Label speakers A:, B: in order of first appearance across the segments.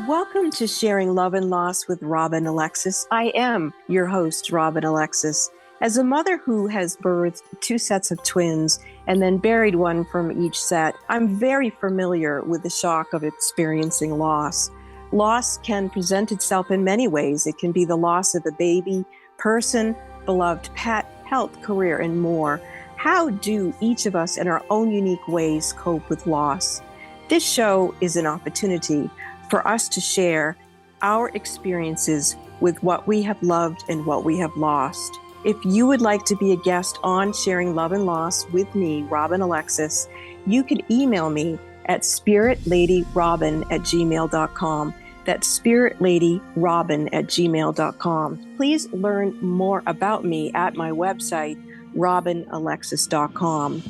A: Welcome to Sharing Love and Loss with Robin Alexis. I am your host, Robin Alexis. As a mother who has birthed two sets of twins and then buried one from each set, I'm very familiar with the shock of experiencing loss. Loss can present itself in many ways. It can be the loss of a baby, person, beloved pet, health, career, and more. How do each of us in our own unique ways cope with loss? This show is an opportunity for us to share our experiences with what we have loved and what we have lost. If you would like to be a guest on Sharing Love and Loss with me, Robin Alexis, you can email me at spiritladyrobin@gmail.com. That's spiritladyrobin@gmail.com. Please learn more about me at my website, robinalexis.com.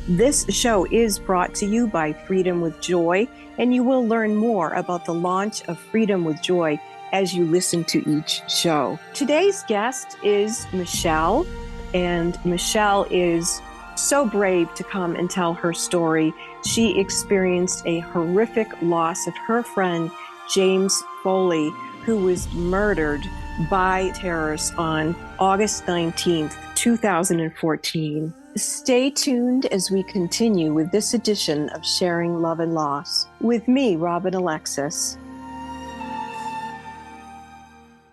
A: This show is brought to you by Freedom with Joy, and you will learn more about the launch of Freedom with Joy as you listen to each show. Today's guest is Michelle, and Michelle is so brave to come and tell her story. She experienced a horrific loss of her friend, James Foley, who was murdered by terrorists on August 19th, 2014. Stay tuned as we continue with this edition of Sharing Love and Loss with me, Robin Alexis.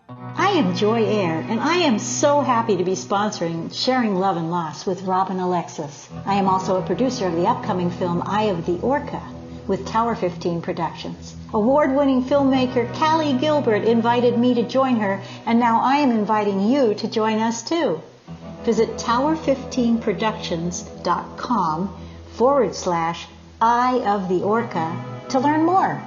B: I am Joy Air, and I am so happy to be sponsoring Sharing Love and Loss with Robin Alexis. I am also a producer of the upcoming film Eye of the Orca with Tower 15 Productions. Award-winning filmmaker Callie Gilbert invited me to join her, and now I am inviting you to join us too. Visit tower15productions.com/Eye of the Orca to learn more.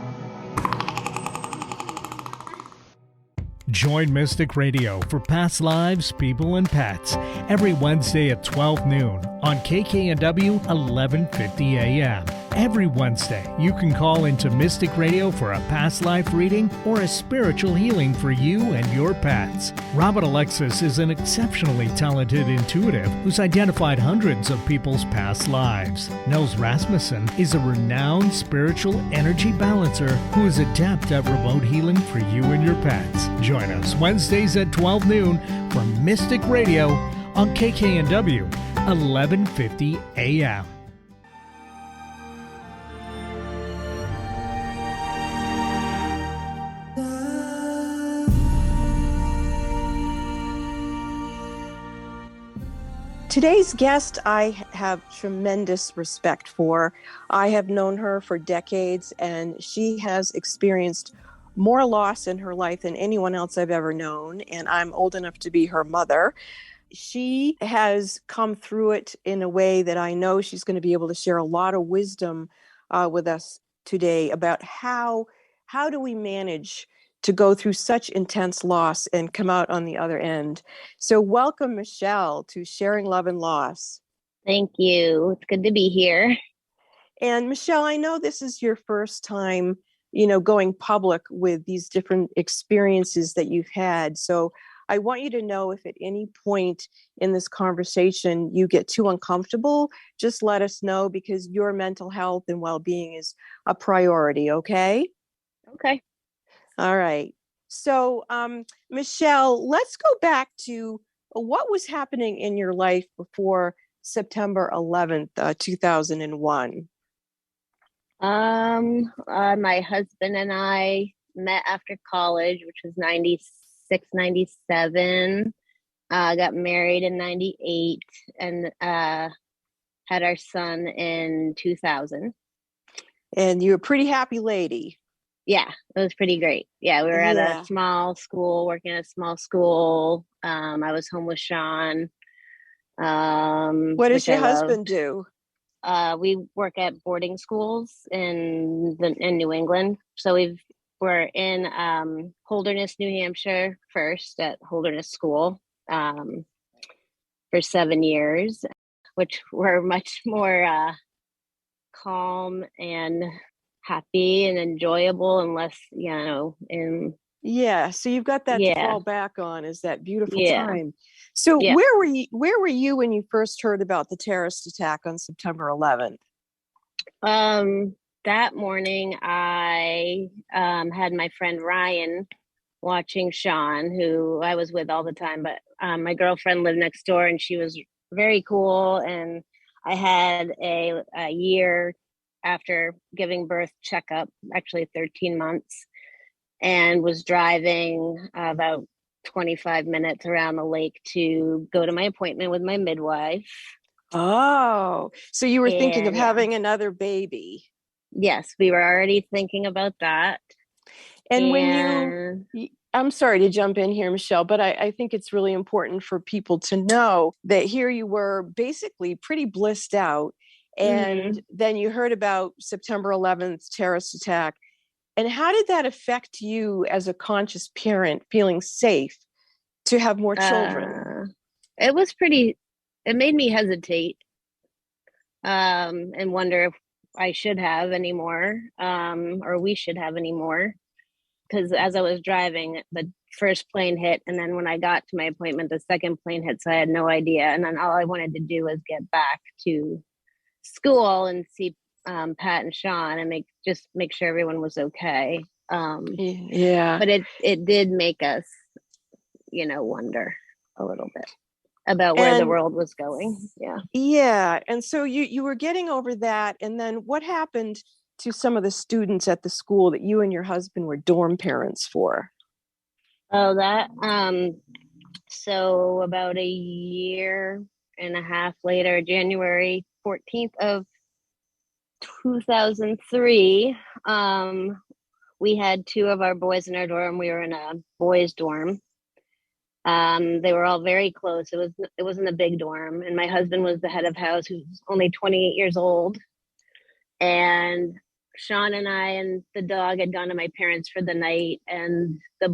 C: Join Mystic Radio for past lives, people, and pets every Wednesday at 12 noon on KKNW 1150 AM. Every Wednesday, you can call into Mystic Radio for a past life reading or a spiritual healing for you and your pets. Robin Alexis is an exceptionally talented intuitive who's identified hundreds of people's past lives. Nils Rasmussen is a renowned spiritual energy balancer who is adept at remote healing for you and your pets. Join us Wednesdays at 12 noon for Mystic Radio on KKNW 1150 AM.
A: Today's guest I have tremendous respect for. I have known her for decades, and she has experienced more loss in her life than anyone else I've ever known, and I'm old enough to be her mother. She has come through it in a way that I know she's going to be able to share a lot of wisdom with us today about how do we manage to go through such intense loss and come out on the other end. So welcome, Michelle, to Sharing Love and Loss.
D: Thank you. It's good to be here.
A: And Michelle, I know this is your first time, going public with these different experiences that you've had. So I want you to know if at any point in this conversation you get too uncomfortable, just let us know, because your mental health and well-being is a priority, okay?
D: Okay.
A: All right. So, Michelle, let's go back to what was happening in your life before September 11th, 2001.
D: My husband and I met after college, which was 96, 97. Got married in 98 and had our son in 2000.
A: And you're a pretty happy lady.
D: Yeah, it was pretty great. Yeah, we were at a small school, working at a small school. I was home with Sean.
A: What does your husband do?
D: We work at boarding schools in New England. So we're in Holderness, New Hampshire first at Holderness School for 7 years, which were much more calm and happy and enjoyable and less,
A: Yeah, so you've got that to fall back on, is that beautiful time. So where were you when you first heard about the terrorist attack on September 11th?
D: that morning, I had my friend Ryan watching Sean, who I was with all the time, but my girlfriend lived next door and she was very cool. And I had a year after giving birth checkup, actually 13 months, and was driving about 25 minutes around the lake to go to my appointment with my midwife.
A: Oh, so you were thinking of
D: And yeah,
A: having another baby.
D: yes, we were already thinking about that.
A: And
D: And
A: I'm sorry to jump in here, Michelle, but I think it's really important for people to know that here you were basically pretty blissed out. And
D: mhm,
A: then you heard about September 11th terrorist attack. And how did that affect you as a conscious parent, feeling safe to have more children?
D: uh, it was pretty, it made me hesitate and wonder if I should have any more or we should have any more. Because as I was driving, the first plane hit, and then when I got to my appointment, the second plane hit, so I had no idea. And then all I wanted to do was get back to school and see Pat and Sean and make sure everyone was okay.
A: Yeah.
D: But it did make us, wonder a little bit about where the
A: And
D: world was going. Yeah.
A: yeah, and so you were getting over that, and then what happened to some of the students at the school that you and your husband were dorm parents for?
D: Oh, that so about a year and a half later, January 14th of 2003, we had two of our boys in our dorm. We were in a boys' dorm. They were all very close. It wasn't a big dorm, and my husband was the head of house, who's only 28 years old. And Sean and I and the dog had gone to my parents for the night, and the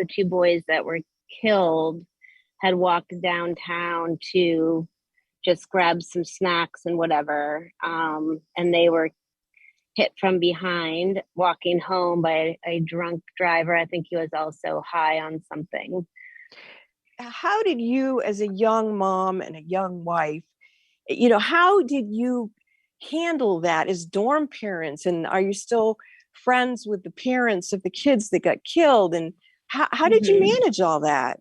D: two boys that were killed, had walked downtown to just grab some snacks and whatever. And they were hit from behind walking home by a drunk driver. I think he was also high on something.
A: How did you, as a young mom and a young wife, how did you handle that as dorm parents? And are you still friends with the parents of the kids that got killed? And how did you
D: Mm-hmm.
A: manage all that?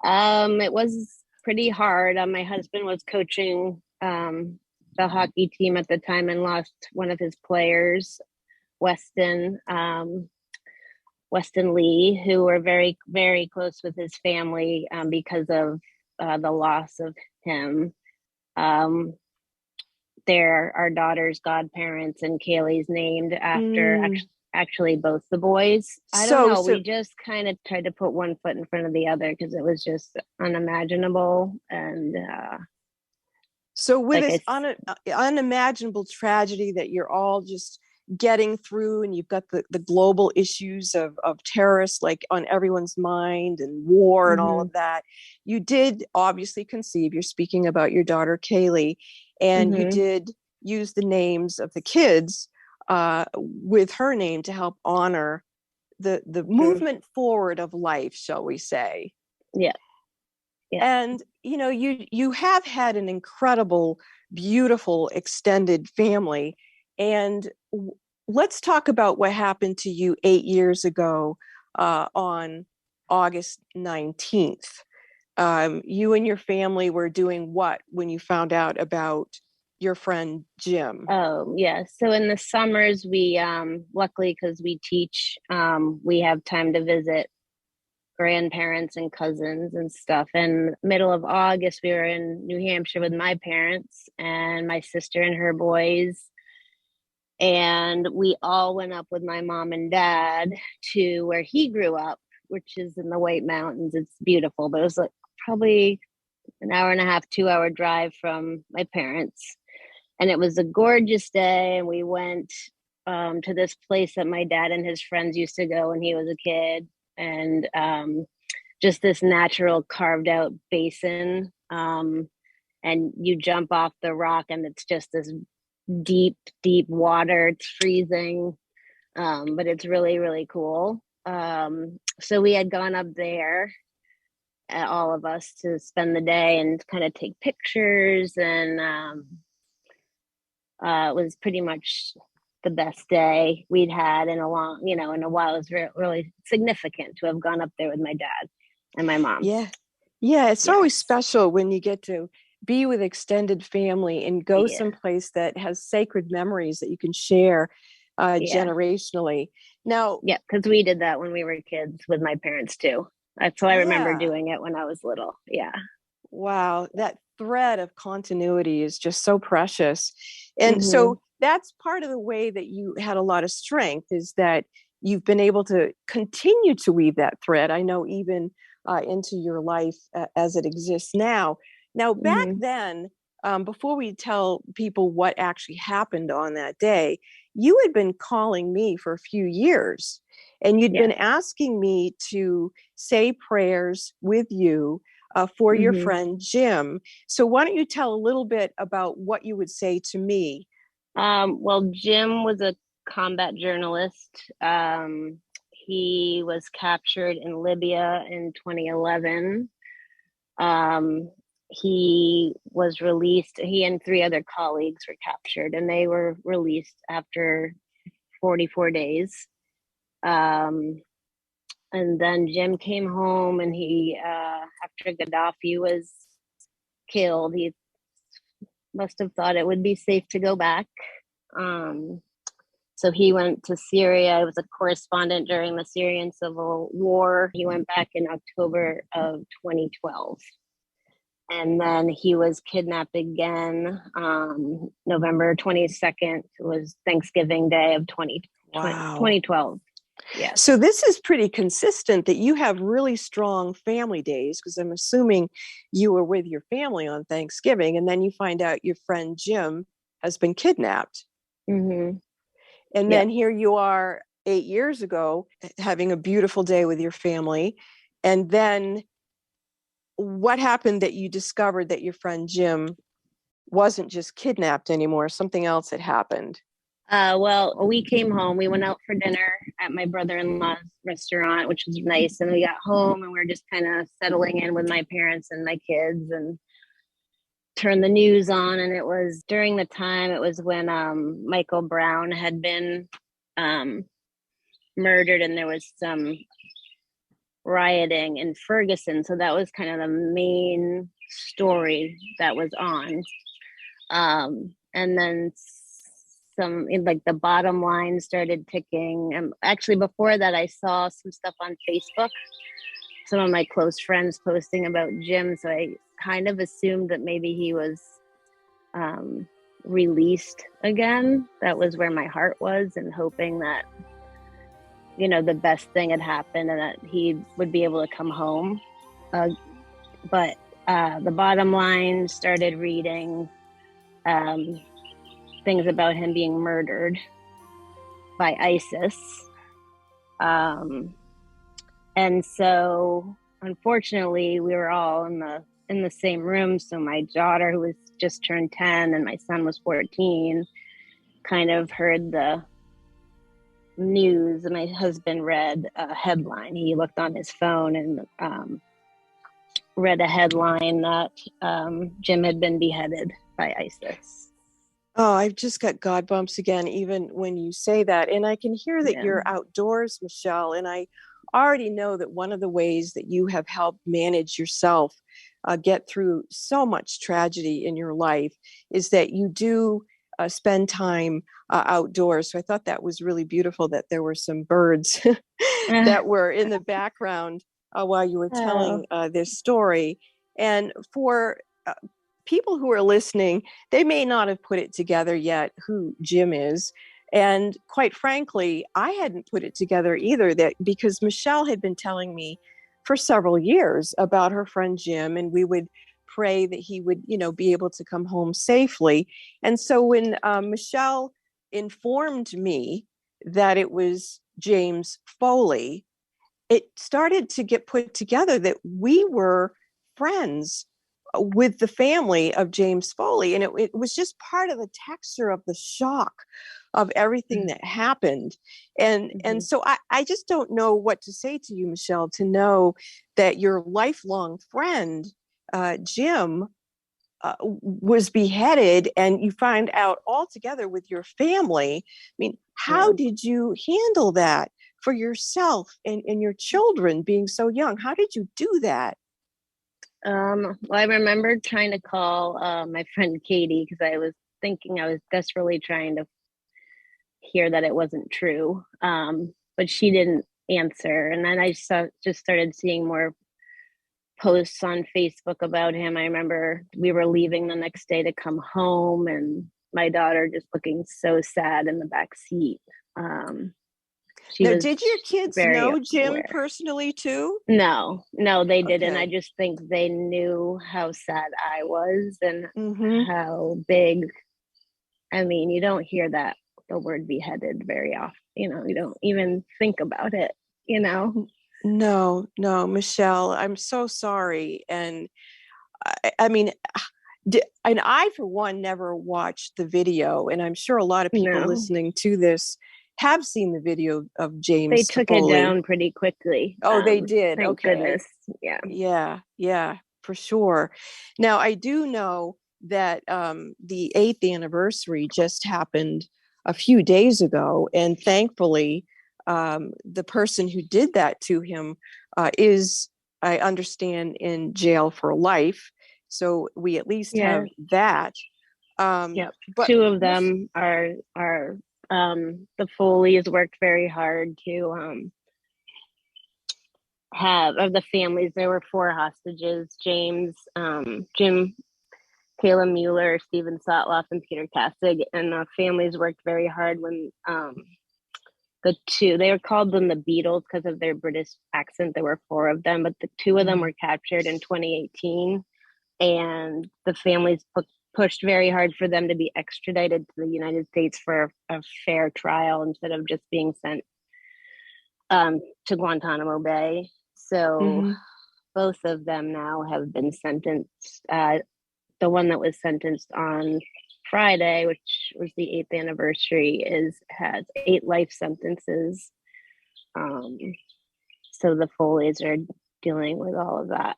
D: It was pretty hard. My husband was coaching the hockey team at the time and lost one of his players, Weston. Weston Lee, who were very, very close with his family because of the loss of him. Um, they're our daughter's godparents, and Kaylee's named after
A: Mm.
D: actually both the boys. I don't
A: So,
D: know.
A: so
D: We just kind of tried to put one foot in front of the other because it was just unimaginable. And
A: So with
D: like
A: this
D: I,
A: unimaginable tragedy that you're all just getting through, and you've got the global issues of terrorists like on everyone's mind, and war and all
D: mm-hmm,
A: of that, you did obviously conceive. You're speaking about your daughter Kaylee, and you
D: mm-hmm,
A: did use the names of the kids with her name to help honor the
D: mm-hmm.
A: movement forward of life, shall we say.
D: Yeah, yeah.
A: And you have had an incredible, beautiful extended family. And let's talk about what happened to you 8 years ago on August 19th. You and your family were doing what when you found out about your friend Jim?
D: Oh, yeah. So in the summers, we luckily because we teach, we have time to visit grandparents and cousins and stuff. And middle of August, we were in New Hampshire with my parents and my sister and her boys. And we all went up with my mom and dad to where he grew up, which is in the White Mountains. It's beautiful, but it was like probably an hour and a half, 2 hour drive from my parents. And it was a gorgeous day. And we went to this place that my dad and his friends used to go when he was a kid. And just this natural carved out basin. And you jump off the rock, and it's just this deep, deep water. It's freezing, but it's really, really cool. So we had gone up there, all of us, to spend the day and kind of take pictures. And It was pretty much the best day we'd had in a long, in a while. It was really significant to have gone up there with my dad and my mom.
A: Yeah. Yeah. It's always
D: Yes.
A: special when you get to be with extended family and go
D: Yeah.
A: someplace that has sacred memories that you can share
D: Yeah.
A: generationally. Now,
D: Yeah. Because we did that when we were kids with my parents too. So I remember
A: yeah.
D: doing it when I was little. Yeah.
A: Wow, that thread of continuity is just so precious. And
D: Hmm.
A: so that's part of the way that you had a lot of strength, is that you've been able to continue to weave that thread. I know even into your life as it exists now. Now, back
D: Hmm.
A: then, before we tell people what actually happened on that day, you had been calling me for a few years and you'd been
D: Yes.
A: asking me to say prayers with you for your
D: Hmm.
A: friend Jim. So why don't you tell a little bit about what you would say to me?
D: Well, Jim was a combat journalist. He was captured in Libya in 2011. Um, he was released. He and three other colleagues were captured, and they were released after 44 days. Um, and then Jim came home, and after Gaddafi was killed, he must have thought it would be safe to go back. Um, So he went to Syria. I was a correspondent during the Syrian civil war. He went back in October of 2012. And then he was kidnapped again. November 22nd was Thanksgiving Day of
A: Wow.
D: 2012. Yes.
A: So this is pretty consistent that you have really strong family days, because I'm assuming you were with your family on Thanksgiving and then you find out your friend Jim has been kidnapped.
D: Mm-hmm.
A: And
D: Yep.
A: then here you are 8 years ago having a beautiful day with your family. And then what happened that you discovered that your friend Jim wasn't just kidnapped anymore? Something else had happened.
D: Well, we came home. We went out for dinner at my brother-in-law's restaurant, which was nice. And we got home and we were just kind of settling in with my parents and my kids and turned the news on. And it was during the time, it was when Michael Brown had been um, murdered and there was some rioting in Ferguson. So that was kind of the main story that was on. And then like the bottom line started ticking. And actually, before that, I saw some stuff on Facebook, some of my close friends posting about Jim. So I kind of assumed that maybe he was released again. That was where my heart was, and hoping that, the best thing had happened and that he would be able to come home. But the bottom line started reading things about him being murdered by ISIS. And so unfortunately we were all in the same room. So my daughter, who was just turned 10, and my son was 14, kind of heard the news, and my husband read a headline. He looked on his phone and read a headline that Jim had been beheaded by ISIS.
A: Oh, I've just got God bumps again, even when you say that. And I can hear that
D: Yeah.
A: you're outdoors, Michelle. And I already know that one of the ways that you have helped manage yourself get through so much tragedy in your life is that you do spend time outdoors. So I thought that was really beautiful that there were some birds that were in the background while you were telling this story. And for people who are listening, they may not have put it together yet who Jim is. And quite frankly, I hadn't put it together either, that because Michelle had been telling me for several years about her friend Jim, and we would pray that he would, be able to come home safely. And so when Michelle informed me that it was James Foley, it started to get put together that we were friends with the family of James Foley. And it was just part of the texture of the shock of everything that happened. And so I just don't know what to say to you, Michelle, to know that your lifelong friend, Jim, was beheaded, and you find out all together with your family. I mean, how
D: Yeah.
A: did you handle that for yourself and your children being so young? How did you do that?
D: Well, I remember trying to call my friend Katie because I was thinking, I was desperately trying to hear that it wasn't true. But she didn't answer. And then I just started seeing more posts on Facebook about him. I remember we were leaving the next day to come home, and my daughter just looking so sad in the back seat. She
A: Now,
D: was
A: did your kids
D: very
A: know Jim
D: aware.
A: personally too?
D: No, they didn't. I
A: Okay.
D: just think they knew how sad I was and
A: Mm-hmm.
D: how big. I mean, you don't hear that the word beheaded very often. You don't even think about it, you know?
A: No, no, Michelle, I'm so sorry. And I mean, and I, for one, never watched the video. And I'm sure a lot of people
D: No,
A: listening to this have seen the video of
D: they
A: James
D: took it
A: Foley.
D: down pretty quickly.
A: Oh, they did.
D: Thank
A: Okay.
D: goodness. Yeah.
A: Yeah, yeah, for sure. Now, I do know that the 8th anniversary just happened a few days ago. And thankfully, the person who did that to him is, I understand, in jail for life. So we at least
D: Yeah.
A: have that.
D: Yep.
A: But
D: Two of
A: Miss,
D: them are the Foleys worked very hard to have of the families. There were four hostages: Jim, Kayla Mueller, Stephen Sotloff, and Peter Kastig. And the families worked very hard when they were called them the Beatles because of their British accent. There were four of them, but the two of them were captured in 2018, and the families pushed very hard for them to be extradited to the United States for a fair trial instead of just being sent to Guantanamo Bay. So
A: mm-hmm.
D: both of them now have been sentenced. The one that was sentenced on Friday, which was the 8th anniversary, has 8 life sentences. So the Foleys are dealing with all of that.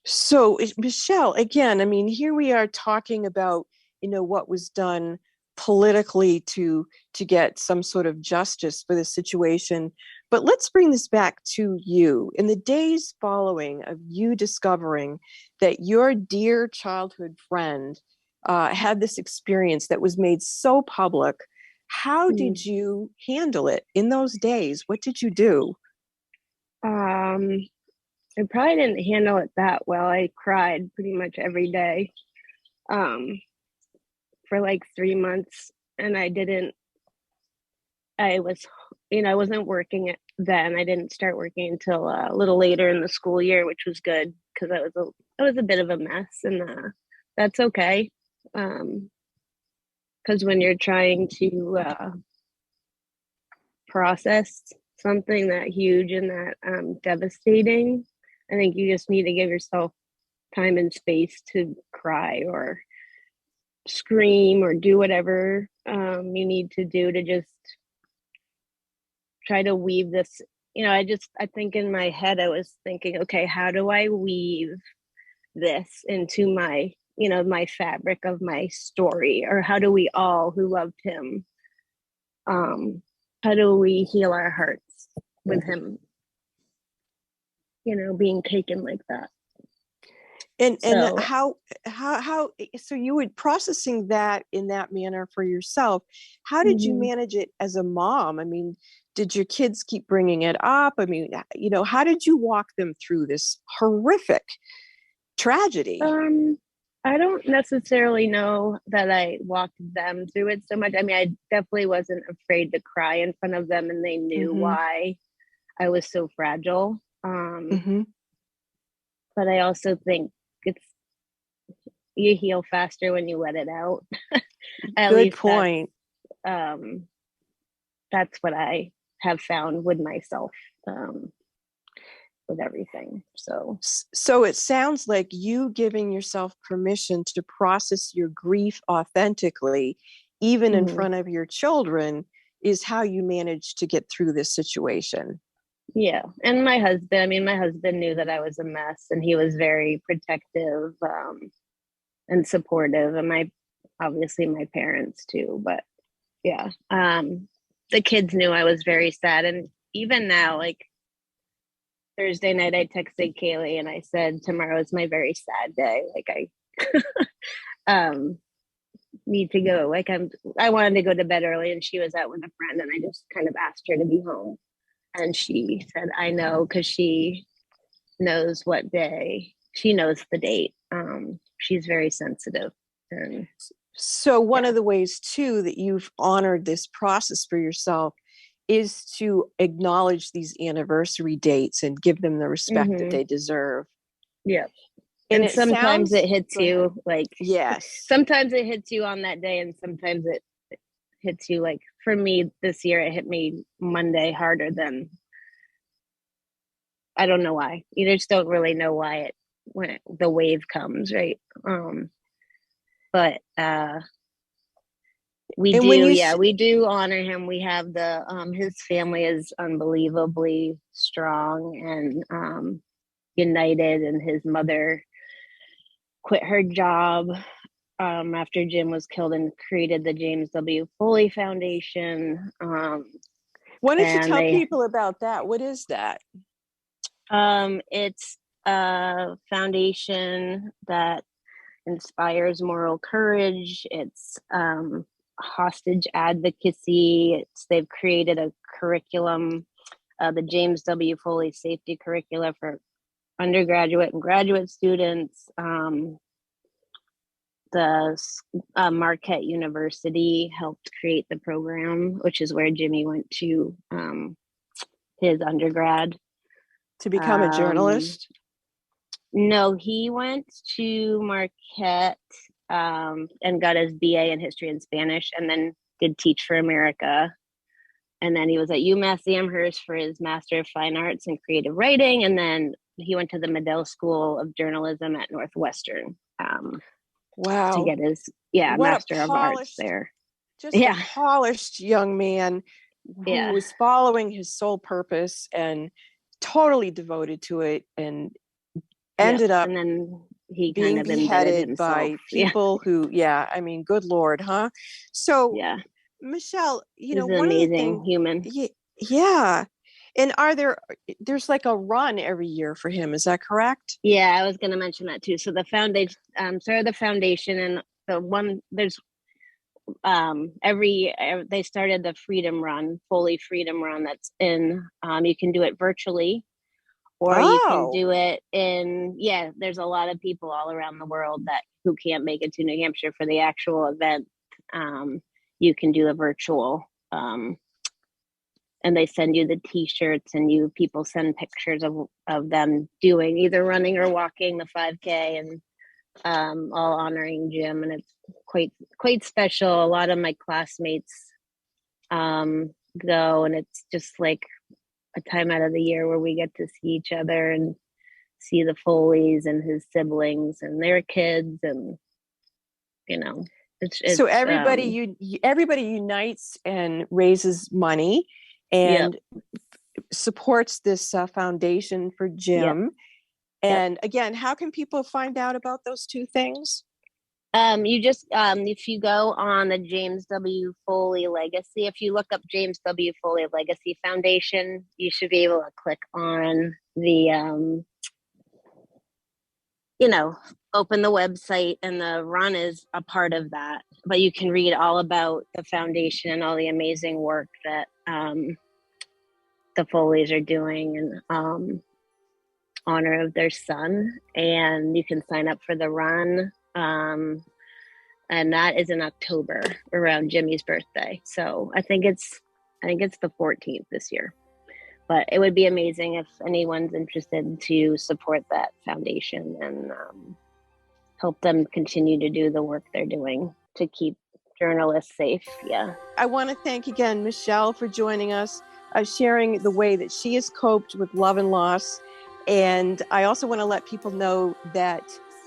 A: So, Michelle, again, I mean, here we are talking about, what was done politically to get some sort of justice for the situation. But let's bring this back to you. In the days following of you discovering that your dear childhood friend had this experience that was made so public, how did you handle it in those days? What did you do?
D: I probably didn't handle it that well. I cried pretty much every day for like 3 months, and I was, I wasn't working then. I didn't start working until a little later in the school year, which was good because I was a bit of a mess, and that's okay. Because when you're trying to process something that huge and that devastating, I think you just need to give yourself time and space to cry or scream or do whatever you need to do to just try to weave this. I think in my head I was thinking, okay, how do I weave this into my fabric of my story? Or how do we all who loved him, how do we heal our hearts with him being taken like that?
A: And
D: So
A: how so you were processing that in that manner for yourself. How did you manage it as a mom? I mean, did your kids keep bringing it up? I mean, how did you walk them through this horrific tragedy?
D: I don't necessarily know that I walked them through it so much. I mean, I definitely wasn't afraid to cry in front of them, and they knew
A: Mm-hmm.
D: why I was so fragile.
A: Mm-hmm.
D: But I also think you heal faster when you let it out. At
A: Good
D: least
A: point.
D: that's what I have found with myself, with everything.
A: So it sounds like you giving yourself permission to process your grief authentically, even in front of your children, is how you manage to get through this situation.
D: Yeah. And my husband knew that I was a mess, and he was very protective, and supportive, and obviously my parents too, but yeah. The kids knew I was very sad. And even now, like Thursday night, I texted Kaylee and I said, tomorrow is my very sad day. Like um, need to go. I wanted to go to bed early, and she was out with a friend, and I just kind of asked her to be home. And she said, I know, because she knows what day, she knows the date. She's very sensitive. And
A: So one of the ways too that you've honored this process for yourself is to acknowledge these anniversary dates and give them the respect that they deserve.
D: Yeah.
A: And
D: And sometimes it hits you like,
A: yes,
D: sometimes it hits you on that day, and sometimes it hits you, like for me this year, it hit me Monday harder than, I don't know why. You just don't really know why the wave comes, right? But we do honor him. We have his family is unbelievably strong and united, and his mother quit her job after Jim was killed and created the James W. Foley Foundation.
A: Why don't you tell people about that? What is that?
D: It's a foundation that inspires moral courage. It's hostage advocacy. They've created a curriculum, the James W. Foley Safety Curricula for undergraduate and graduate students. The Marquette University helped create the program, which is where Jimmy went to his undergrad.
A: To become a journalist?
D: No, he went to Marquette and got his BA in history and Spanish, and then did Teach for America. And then he was at UMass Amherst for his Master of Fine Arts in Creative Writing. And then he went to the Medill School of Journalism at Northwestern.
A: Wow.
D: To get his Master of Arts there.
A: Just a polished young man who was following his sole purpose and totally devoted to it, and ended up
D: and then he
A: being
D: kind of
A: beheaded by people who, I mean, good Lord, huh? So, Michelle,
D: he's an
A: one
D: amazing human.
A: Yeah. And there's like a run every year for him. Is that correct?
D: Yeah, I was going to mention that too. So the foundation, started the foundation, and there's they started the Freedom Run, Foley Freedom Run. That's you can do it virtually, or you can do it there's a lot of people all around the world who can't make it to New Hampshire for the actual event. You can do a virtual, and they send you the t-shirts, and people send pictures of them doing either running or walking the 5K, and all honoring Jim. And it's quite special. A lot of my classmates go, and it's just like a time out of the year where we get to see each other and see the Foleys and his siblings and their kids, and it's
A: so everybody everybody unites and raises money and supports this foundation for Jim. And again, how can people find out about those two things?
D: You just if you go on the James W. Foley Legacy, if you look up James W. Foley Legacy Foundation, you should be able to click on the open the website, and the run is a part of that. But you can read all about the foundation and all the amazing work that the Foleys are doing in honor of their son. And you can sign up for the run. And that is in October, around Jimmy's birthday. So I think it's the 14th this year. But it would be amazing if anyone's interested to support that foundation and help them continue to do the work they're doing to keep journalists safe. Yeah.
A: I want to thank again Michelle for joining us, sharing the way that she has coped with love and loss. And I also want to let people know that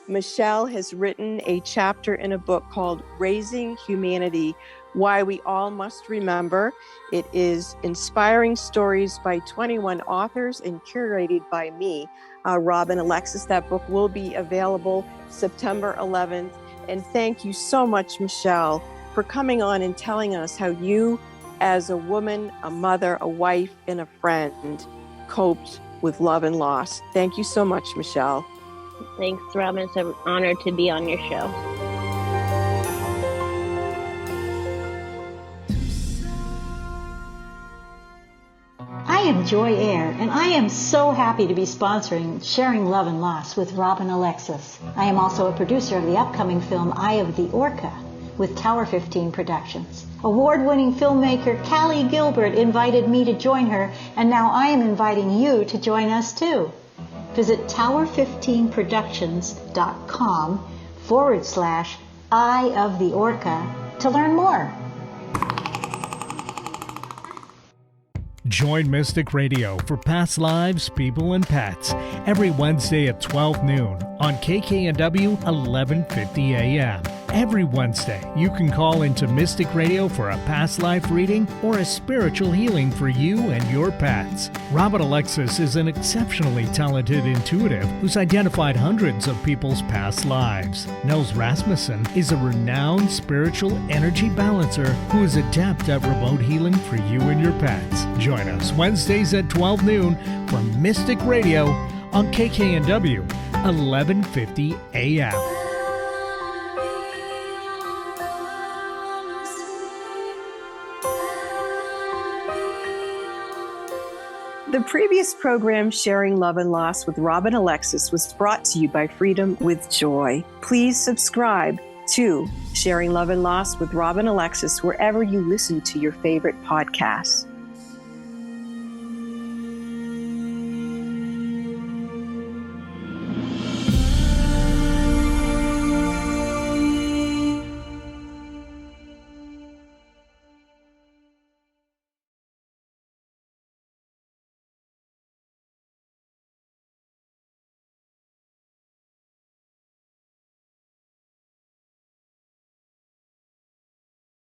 A: Michelle has written a chapter in a book called Raising Humanity, Why We All Must Remember. It is inspiring stories by 21 authors and curated by me, Robin Alexis. That book will be available September 11th. And thank you so much, Michelle, for coming on and telling us how you, as a woman, a mother, a wife, and a friend, coped with love and loss. Thank you so much, Michelle.
D: Thanks, Robin. It's an honor to be on your show.
B: I am Joy Air, and I am so happy to be sponsoring Sharing Love and Loss with Robin Alexis. I am also a producer of the upcoming film Eye of the Orca with Tower 15 Productions. Award-winning filmmaker Callie Gilbert invited me to join her, and now I am inviting you to join us too. Visit tower15productions.com/Eye of the Orca to learn more.
C: Join Mystic Radio for Past Lives, People, and Pets every Wednesday at 12 noon on KKNW 1150 AM. Every Wednesday, you can call into Mystic Radio for a past life reading or a spiritual healing for you and your pets. Robin Alexis is an exceptionally talented intuitive who's identified hundreds of people's past lives. Nels Rasmussen is a renowned spiritual energy balancer who is adept at remote healing for you and your pets. Join us Wednesdays at 12 noon for Mystic Radio on KKNW 1150 AM.
A: The previous program, Sharing Love and Loss with Robin Alexis, was brought to you by Freedom with Joy. Please subscribe to Sharing Love and Loss with Robin Alexis wherever you listen to your favorite podcasts.